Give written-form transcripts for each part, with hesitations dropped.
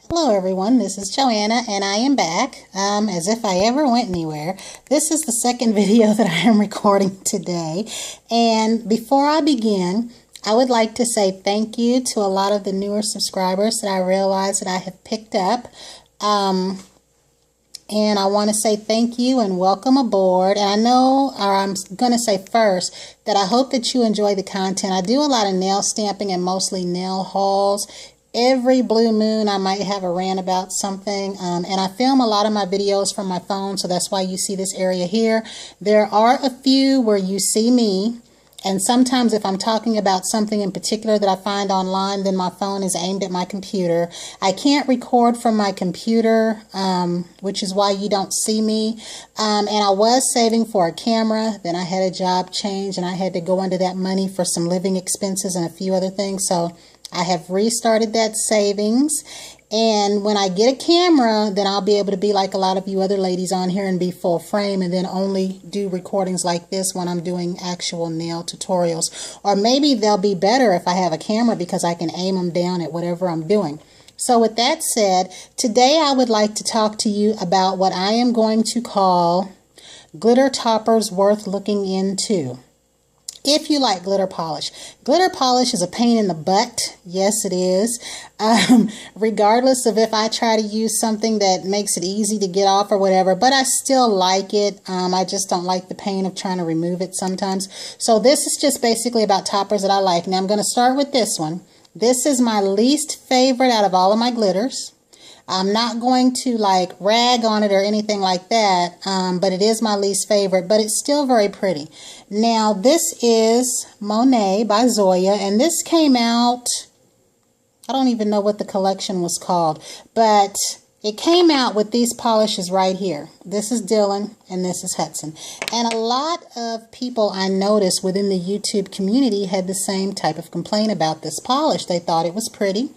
Hello everyone, this is Joanna and I am back, as if I ever went anywhere. This is the second video that I am recording today, and before I begin, I would like to say thank you to a lot of the newer subscribers that I realize that I have picked up, and I want to say thank you and welcome aboard. And I know, or I'm going to say first, that I hope that you enjoy the content. I do a lot of nail stamping and mostly nail hauls. Every blue moon I might have a rant about something, and I film a lot of my videos from my phone, so that's why you see this area here. There are a few where you see me, and sometimes if I'm talking about something in particular that I find online, then my phone is aimed at my computer. I can't record from my computer, which is why you don't see me, and I was saving for a camera. Then I had a job change and I had to go into that money for some living expenses and a few other things, so I have restarted that savings, and when I get a camera, then I'll be able to be like a lot of you other ladies on here and be full frame, and then only do recordings like this when I'm doing actual nail tutorials. Or maybe they'll be better if I have a camera because I can aim them down at whatever I'm doing. So with that said, today I would like to talk to you about what I am going to call glitter toppers worth looking into. If you like glitter polish is a pain in the butt. Yes, it is. Regardless of if I try to use something that makes it easy to get off or whatever, but I still like it. I just don't like the pain of trying to remove it sometimes. So this is just basically about toppers that I like. Now I'm going to start with this one. This is my least favorite out of all of my glitters. I'm not going to like rag on it or anything like that, but it is my least favorite, but it's still very pretty. Now this is Monet by Zoya, and this came out, I don't even know what the collection was called, but it came out with these polishes right here. This is Dylan and this is Hudson. And a lot of people I noticed within the YouTube community had the same type of complaint about this polish. They thought it was pretty,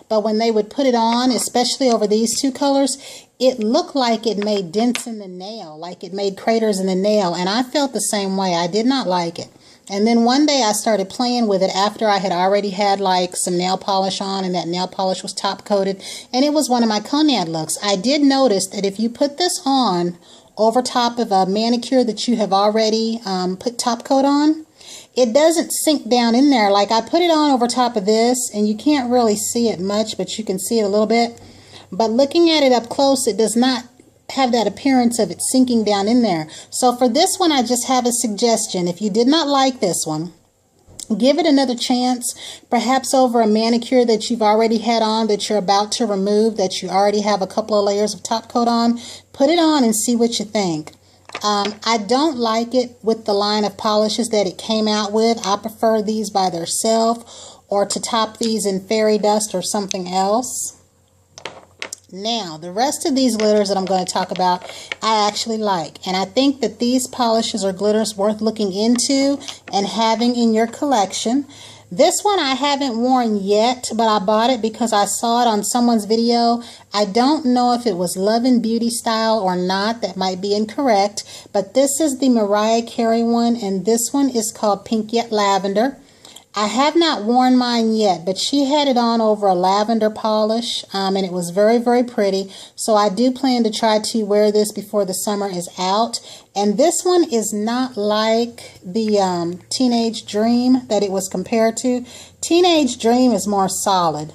but when they would put it on, especially over these two colors, it looked like it made dents in the nail, like it made craters in the nail, and I felt the same way. I did not like it. And then one day I started playing with it after I had already had like some nail polish on, and that nail polish was top coated, and it was one of my Conad looks. I did notice that if you put this on over top of a manicure that you have already put top coat on, it doesn't sink down in there. Like I put it on over top of this, and you can't really see it much, but you can see it a little bit. But looking at it up close, it does not have that appearance of it sinking down in there. So for this one, I just have a suggestion. If you did not like this one, give it another chance, perhaps over a manicure that you've already had on, that you're about to remove, that you already have a couple of layers of top coat on. Put it on and see what you think. I don't like it with the line of polishes that it came out with. I prefer these by themselves, or to top these in fairy dust or something else. Now, the rest of these glitters that I'm going to talk about, I actually like. And I think that these polishes are glitters worth looking into and having in your collection. This one I haven't worn yet, but I bought it because I saw it on someone's video. I don't know if it was Love and Beauty style or not. That might be incorrect. But this is the Mariah Carey one, and this one is called Pink Yet Lavender. I have not worn mine yet, but she had it on over a lavender polish, and it was very, very pretty. So I do plan to try to wear this before the summer is out. And this one is not like the Teenage Dream that it was compared to. Teenage Dream is more solid.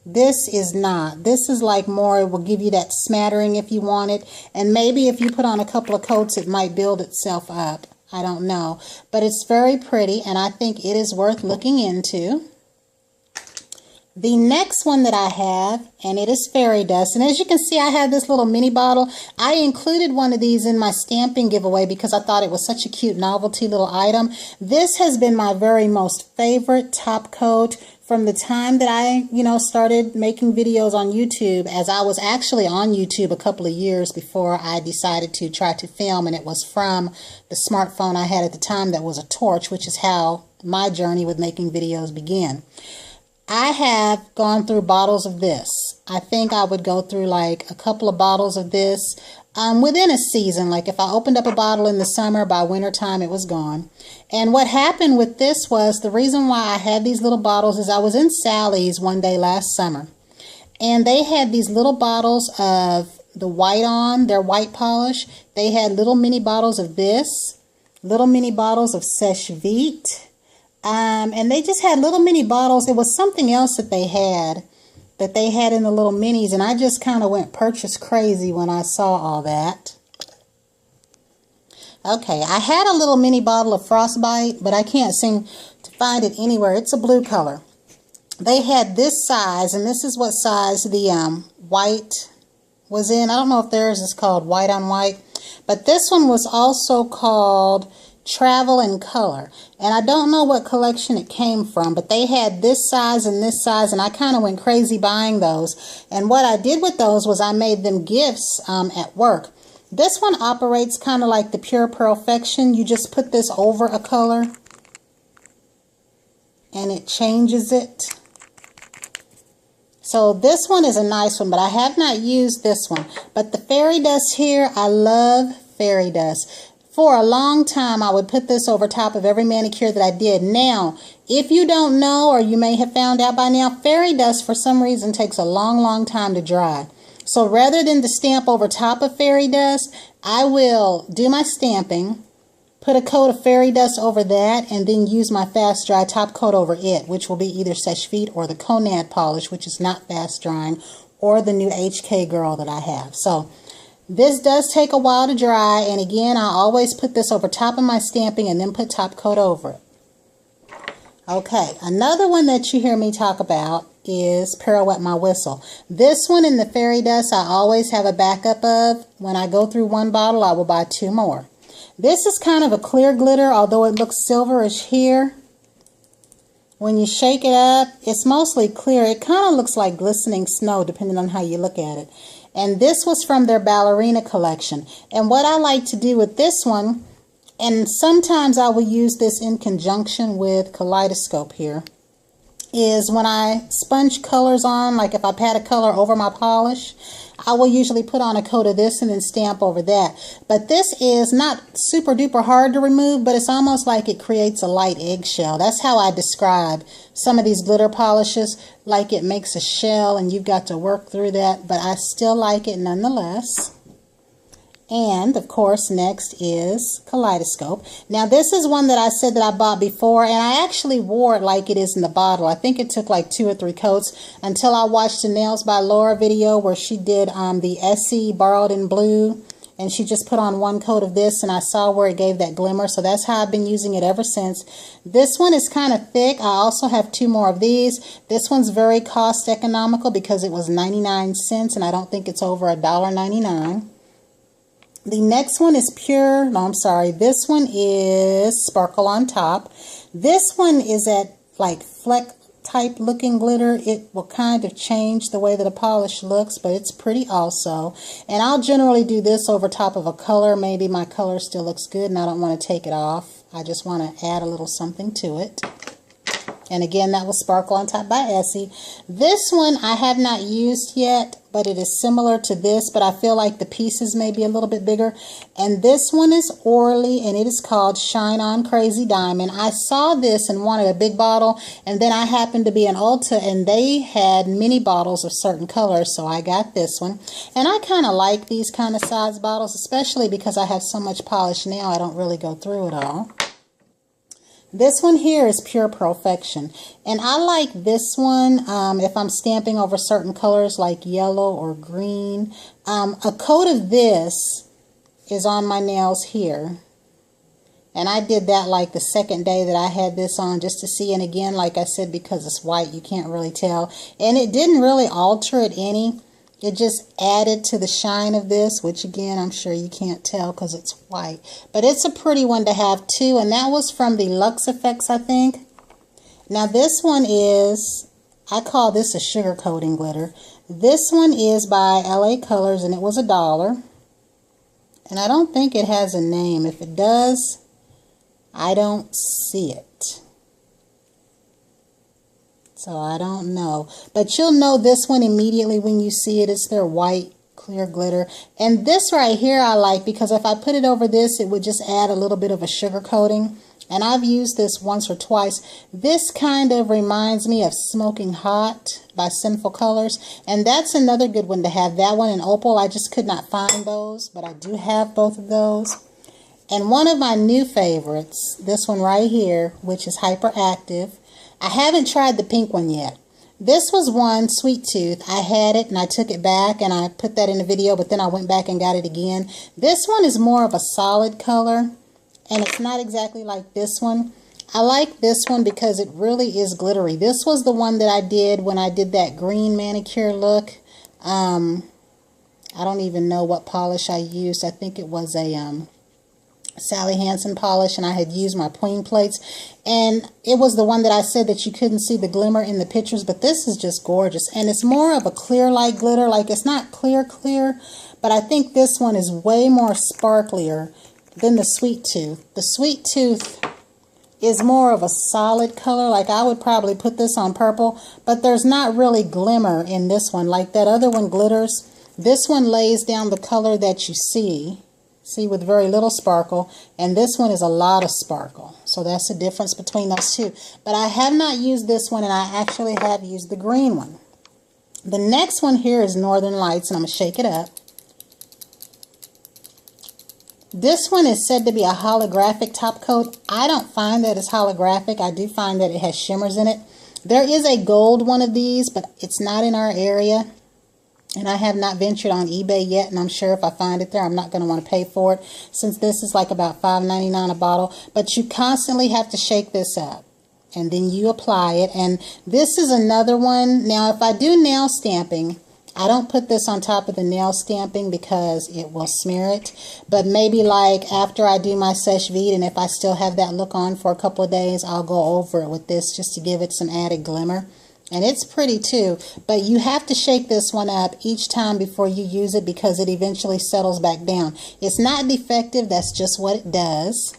This is not. This is like more, it will give you that smattering if you want it. And maybe if you put on a couple of coats, it might build itself up. I don't know, but it's very pretty, and I think it is worth looking into. The next one that I have, and it is fairy dust, and as you can see, I have this little mini bottle. I included one of these in my stamping giveaway because I thought it was such a cute novelty little item. This has been my very most favorite top coat from the time that I, started making videos on YouTube, as I was actually on YouTube a couple of years before I decided to try to film, and it was from the smartphone I had at the time that was a torch, which is how my journey with making videos began. I have gone through bottles of this. I think I would go through like a couple of bottles of this within a season. Like if I opened up a bottle in the summer, by winter time it was gone. And what happened with this was, the reason why I had these little bottles is I was in Sally's one day last summer, And they had these little bottles of the white on, their white polish. They had little mini bottles of this, little mini bottles of Seche Vite. And they just had little mini bottles. It was something else that they had in the little minis. And I just kind of went purchase crazy when I saw all that. Okay, I had a little mini bottle of Frostbite, but I can't seem to find it anywhere. It's a blue color. They had this size, and this is what size the white was in. I don't know if theirs is called white on white, but this one was also called Travel in Color. And I don't know what collection it came from, but they had this size, and I kind of went crazy buying those. And what I did with those was I made them gifts at work. This one operates kind of like the Pure Perfection. You just put this over a color and it changes it. So this one is a nice one, but I have not used this one. But the fairy dust here, I love fairy dust. For a long time, I would put this over top of every manicure that I did. Now, if you don't know, or you may have found out by now, fairy dust for some reason takes a long, long time to dry. So rather than to stamp over top of fairy dust, I will do my stamping, put a coat of fairy dust over that, and then use my fast dry top coat over it, which will be either Seche Vite or the Conad polish, which is not fast drying, or the new HK Girl that I have. So this does take a while to dry, and again, I always put this over top of my stamping and then put top coat over it. Okay, another one that you hear me talk about is Pirouette My Whistle. This one in the fairy dust I always have a backup of. When I go through one bottle, I will buy 2 more. This is kind of a clear glitter, although it looks silverish here. When you shake it up, it's mostly clear. It kind of looks like glistening snow, depending on how you look at it. And this was from their Ballerina collection. And what I like to do with this one, and sometimes I will use this in conjunction with Kaleidoscope here, is when I sponge colors on, like if I pat a color over my polish, I will usually put on a coat of this and then stamp over that. But this is not super duper hard to remove, but it's almost like it creates a light eggshell. That's how I describe some of these glitter polishes, like it makes a shell and you've got to work through that, but I still like it nonetheless. And, of course, next is Kaleidoscope. Now, this is one that I said that I bought before, and I actually wore it like it is in the bottle. I think it took like 2 or 3 coats until I watched the Nails by Laura video where she did the Essie Borrowed in Blue, and she just put on 1 coat of this, and I saw where it gave that glimmer, so that's how I've been using it ever since. This one is kind of thick. I also have 2 more of these. This one's very cost economical because it was 99 cents, and I don't think it's over $1.99. The next one is this one is Sparkle on Top. This one is at like fleck type looking glitter. It will kind of change the way that a polish looks, but it's pretty also. And I'll generally do this over top of a color. Maybe my color still looks good and I don't want to take it off. I just want to add a little something to it. And again, that was Sparkle on Top by Essie. This one I have not used yet, but it is similar to this, but I feel like the pieces may be a little bit bigger. And this one is Orly, and it is called Shine On Crazy Diamond. I saw this and wanted a big bottle, and then I happened to be in Ulta, and they had mini bottles of certain colors, so I got this one. And I kind of like these kind of size bottles, especially because I have so much polish now, I don't really go through it all. This one here is Pure Perfection, and I like this one if I'm stamping over certain colors like yellow or green. A coat of this is on my nails here, and I did that like the second day that I had this on just to see, and again, like I said, because it's white, you can't really tell, and it didn't really alter it any. It just added to the shine of this, which again, I'm sure you can't tell because it's white. But it's a pretty one to have too, and that was from the Luxe Effects, I think. Now this one is, I call this a sugar coating glitter. This one is by LA Colors, and it was $1. And I don't think it has a name. If it does, I don't see it. So I don't know. But you'll know this one immediately when you see it. It's their white clear glitter. And this right here I like because if I put it over this, it would just add a little bit of a sugar coating. And I've used this once or twice. This kind of reminds me of Smoking Hot by Sinful Colors. And that's another good one to have. That one in Opal. I just could not find those, but I do have both of those. And one of my new favorites, this one right here, which is Hyperactive. I haven't tried the pink one yet. This was one, Sweet Tooth. I had it and I took it back and I put that in the video, but then I went back and got it again. This one is more of a solid color. And it's not exactly like this one. I like this one because it really is glittery. This was the one that I did when I did that green manicure look. I don't even know what polish I used. I think it was a Sally Hansen polish, and I had used my Queen plates. And it was the one that I said that you couldn't see the glimmer in the pictures, but this is just gorgeous. And it's more of a clear light glitter. Like, it's not clear, but I think this one is way more sparklier than the Sweet Tooth. The Sweet Tooth is more of a solid color. Like, I would probably put this on purple, but there's not really glimmer in this one. Like that other one glitters. This one lays down the color that you see with very little sparkle, and this one is a lot of sparkle. So that's the difference between those two. But I have not used this one, and I actually have used the green one. The next one here is Northern Lights, and I'm going to shake it up. This one is said to be a holographic top coat. I don't find that it's holographic. I do find that it has shimmers in it. There is a gold one of these, but it's not in our area. And I have not ventured on eBay yet, and I'm sure if I find it there, I'm not going to want to pay for it, since this is like about $5.99 a bottle. But you constantly have to shake this up, and then you apply it. And this is another one. Now, if I do nail stamping, I don't put this on top of the nail stamping because it will smear it. But maybe like after I do my Sèche Vide, and if I still have that look on for a couple of days, I'll go over it with this just to give it some added glimmer. And it's pretty too. But you have to shake this one up each time before you use it because it eventually settles back down. It's not defective. That's just what it does.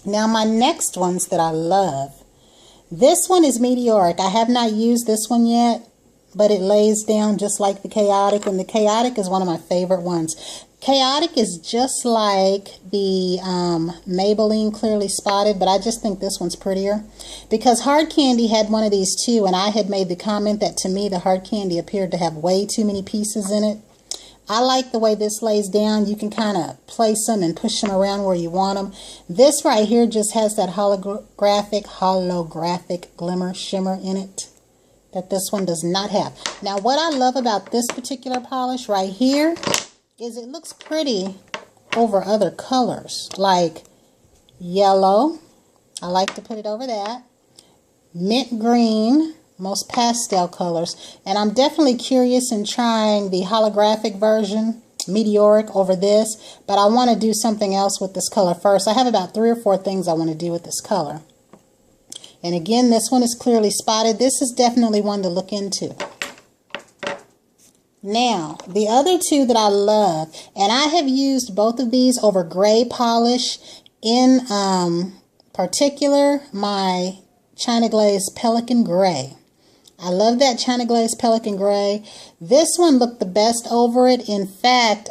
Now my next ones that I love. This one is Meteoric. I have not used this one yet, but it lays down just like the Chaotic, and the Chaotic is one of my favorite ones. Chaotic is just like the Maybelline Clearly Spotted, but I just think this one's prettier. Because Hard Candy had one of these too, and I had made the comment that to me the Hard Candy appeared to have way too many pieces in it. I like the way this lays down. You can kind of place them and push them around where you want them. This right here just has that holographic glimmer shimmer in it that this one does not have. Now what I love about this particular polish right here is it looks pretty over other colors, like yellow. I like to put it over that. Mint green, most pastel colors. And I'm definitely curious in trying the holographic version, Meteoric, over this. But I want to do something else with this color first. I have about 3 or 4 things I want to do with this color. And again, this one is Clearly Spotted. This is definitely one to look into. Now, the other two that I love, and I have used both of these over gray polish, in particular my China Glaze Pelican Gray. I love that China Glaze Pelican Gray. This one looked the best over it. In fact,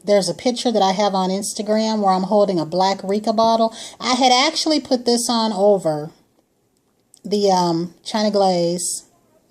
there's a picture that I have on Instagram where I'm holding a black Rika bottle. I had actually put this on over the China Glaze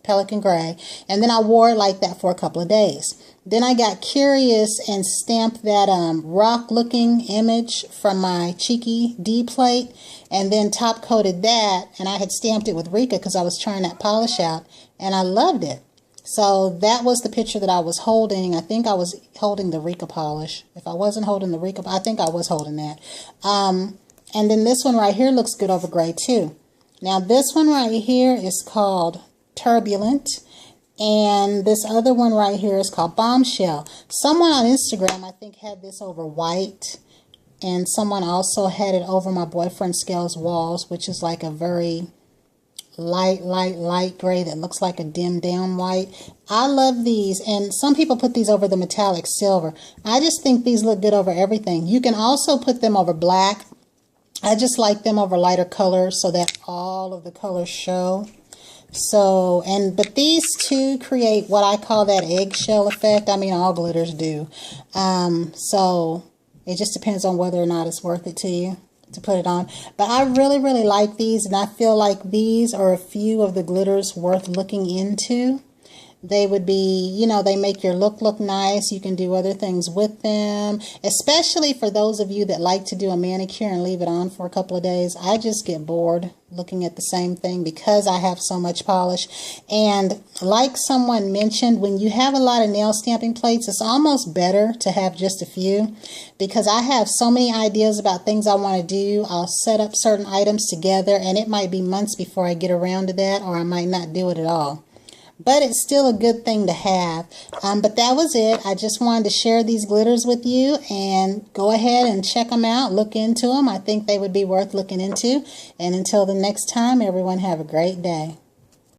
Pelican Gray, and then I wore it like that for a couple of days. Then I got curious and stamped that rock looking image from my Cheeky D plate, and then top coated that, and I had stamped it with Rika because I was trying that polish out, and I loved it. So that was the picture that I was holding. I think I was holding the Rika polish. If I wasn't holding the Rika, I think I was holding that. And then this one right here looks good over gray too. Now this one right here is called Turbulent, and this other one right here is called Bombshell. Someone on Instagram, I think, had this over white, and someone also had it over my boyfriend Scales Walls, which is like a very light gray that looks like a dimmed down white. I love these, and some people put these over the metallic silver. I just think these look good over everything. You can also put them over black. I just like them over lighter colors so that all of the colors show. So, but these two create what I call that eggshell effect. I mean, all glitters do. So, it just depends on whether or not it's worth it to you. to put it on. But I really like these, and I feel like these are a few of the glitters worth looking into. They would be, you know, they make your look nice. You can do other things with them, especially for those of you that like to do a manicure and leave it on for a couple of days. I just get bored looking at the same thing because I have so much polish. And like someone mentioned, when you have a lot of nail stamping plates, it's almost better to have just a few, because I have so many ideas about things I want to do. I'll set up certain items together, and it might be months before I get around to that, or I might not do it at all. But it's still a good thing to have. But that was it. I just wanted to share these glitters with you, and go ahead and check them out. Look into them. I think they would be worth looking into. And until the next time, everyone have a great day.